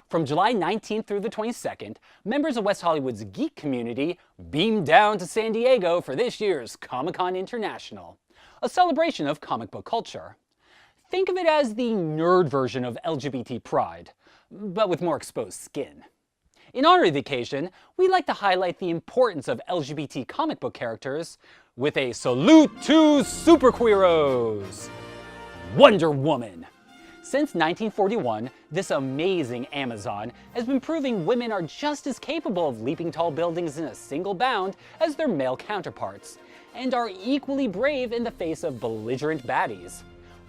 From July 19th through the 22nd, members of West Hollywood's geek community beamed down to San Diego for this year's Comic-Con International, a celebration of comic book culture. Think of it as the nerd version of LGBT pride, but with more exposed skin. In honor of the occasion, we like to highlight the importance of LGBT comic book characters with a salute to SuperQueeroes! Wonder Woman! Since 1941, this amazing Amazon has been proving women are just as capable of leaping tall buildings in a single bound as their male counterparts, and are equally brave in the face of belligerent baddies.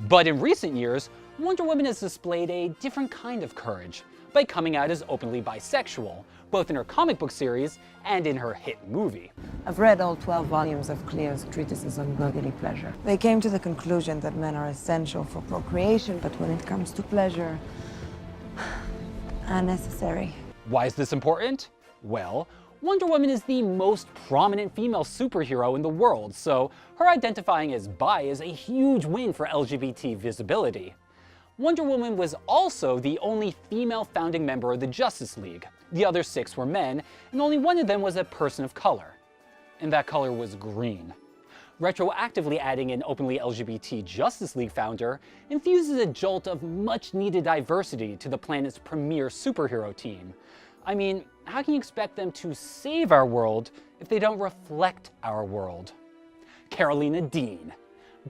But in recent years, Wonder Woman has displayed a different kind of courage by coming out as openly bisexual, both in her comic book series and in her hit movie. I've read all 12 volumes of Cleo's treatises on bodily pleasure. They came to the conclusion that men are essential for procreation, but when it comes to pleasure, unnecessary. Why is this important? Well, Wonder Woman is the most prominent female superhero in the world, so her identifying as bi is a huge win for LGBT visibility. Wonder Woman was also the only female founding member of the Justice League. The other 6 were men, and only one of them was a person of color. And that color was green. Retroactively adding an openly LGBT Justice League founder infuses a jolt of much-needed diversity to the planet's premier superhero team. I mean, how can you expect them to save our world if they don't reflect our world? Carolina Dean.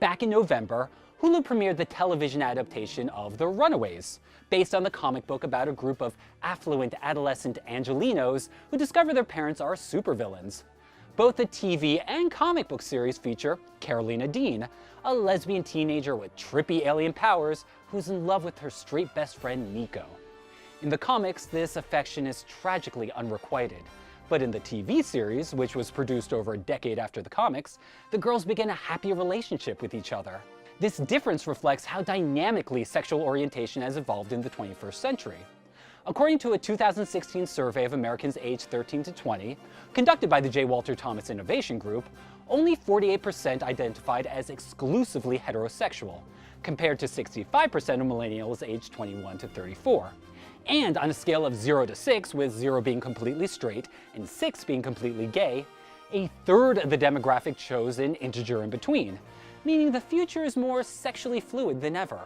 Back in November, Hulu premiered the television adaptation of The Runaways, based on the comic book about a group of affluent adolescent Angelinos who discover their parents are supervillains. Both the TV and comic book series feature Carolina Dean, a lesbian teenager with trippy alien powers who's in love with her straight best friend Nico. In the comics, this affection is tragically unrequited. But in the TV series, which was produced over a decade after the comics, the girls begin a happy relationship with each other. This difference reflects how dynamically sexual orientation has evolved in the 21st century. According to a 2016 survey of Americans aged 13 to 20, conducted by the J. Walter Thomas Innovation Group, only 48% identified as exclusively heterosexual, compared to 65% of millennials aged 21 to 34. And on a scale of 0 to 6, with 0 being completely straight and 6 being completely gay, a third of the demographic chose an integer in between, meaning the future is more sexually fluid than ever.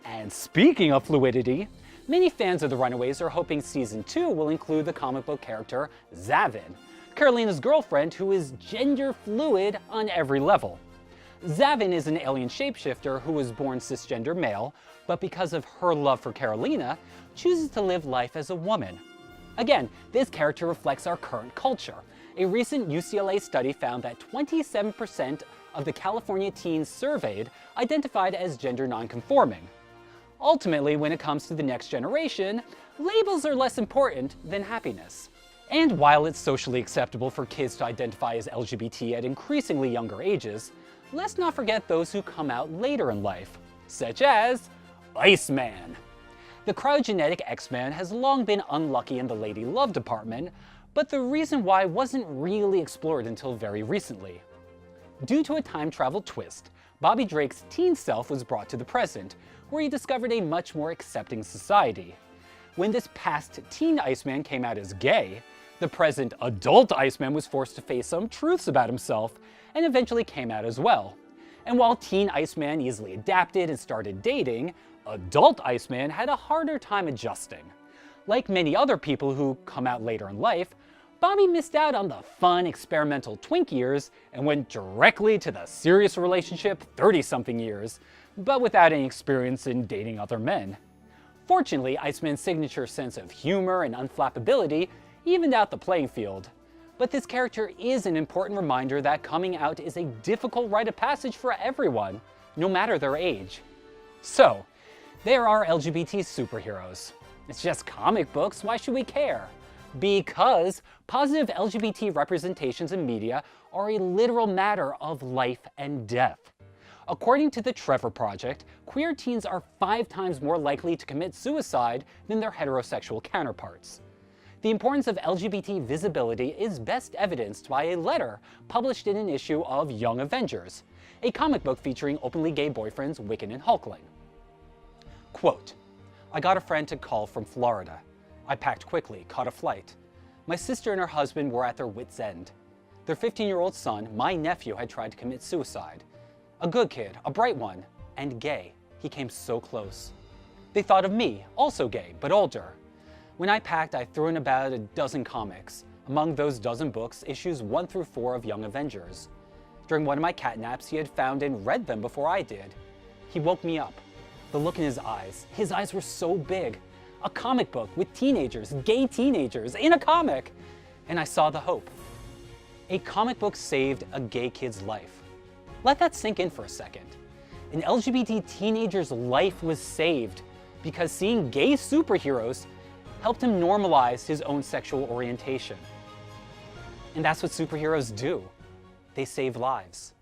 And speaking of fluidity, many fans of The Runaways are hoping Season 2 will include the comic book character Zavin, Carolina's girlfriend who is gender fluid on every level. Zavin is an alien shapeshifter who was born cisgender male, but because of her love for Carolina, chooses to live life as a woman. Again, this character reflects our current culture. A recent UCLA study found that 27% of the California teens surveyed identified as gender nonconforming. Ultimately, when it comes to the next generation, labels are less important than happiness. And while it's socially acceptable for kids to identify as LGBT at increasingly younger ages, let's not forget those who come out later in life, such as Iceman. The cryogenetic X-Man has long been unlucky in the lady love department, but the reason why wasn't really explored until very recently. Due to a time travel twist, Bobby Drake's teen self was brought to the present, where he discovered a much more accepting society. When this past teen Iceman came out as gay, the present adult Iceman was forced to face some truths about himself, and eventually came out as well. And while teen Iceman easily adapted and started dating, adult Iceman had a harder time adjusting. Like many other people who come out later in life, Bobby missed out on the fun, experimental twink years and went directly to the serious relationship 30-something years, but without any experience in dating other men. Fortunately, Iceman's signature sense of humor and unflappability evened out the playing field. But this character is an important reminder that coming out is a difficult rite of passage for everyone, no matter their age. So, there are LGBT superheroes. It's just comic books, why should we care? Because positive LGBT representations in media are a literal matter of life and death. According to the Trevor Project, queer teens are 5 times more likely to commit suicide than their heterosexual counterparts. The importance of LGBT visibility is best evidenced by a letter published in an issue of Young Avengers, a comic book featuring openly gay boyfriends Wiccan and Hulkling. Quote, "I got a friend to call from Florida. I packed quickly, caught a flight. My sister and her husband were at their wits' end. Their 15-year-old son, my nephew, had tried to commit suicide. A good kid, a bright one, and gay. He came so close. They thought of me, also gay, but older. When I packed, I threw in about a dozen comics. Among those dozen books, issues 1 through 4 of Young Avengers. During one of my catnaps, he had found and read them before I did. He woke me up. The look in his eyes were so big. A comic book with teenagers, gay teenagers, in a comic. And I saw the hope. A comic book saved a gay kid's life. Let that sink in for a second. An LGBT teenager's life was saved because seeing gay superheroes helped him normalize his own sexual orientation. And that's what superheroes do. They save lives."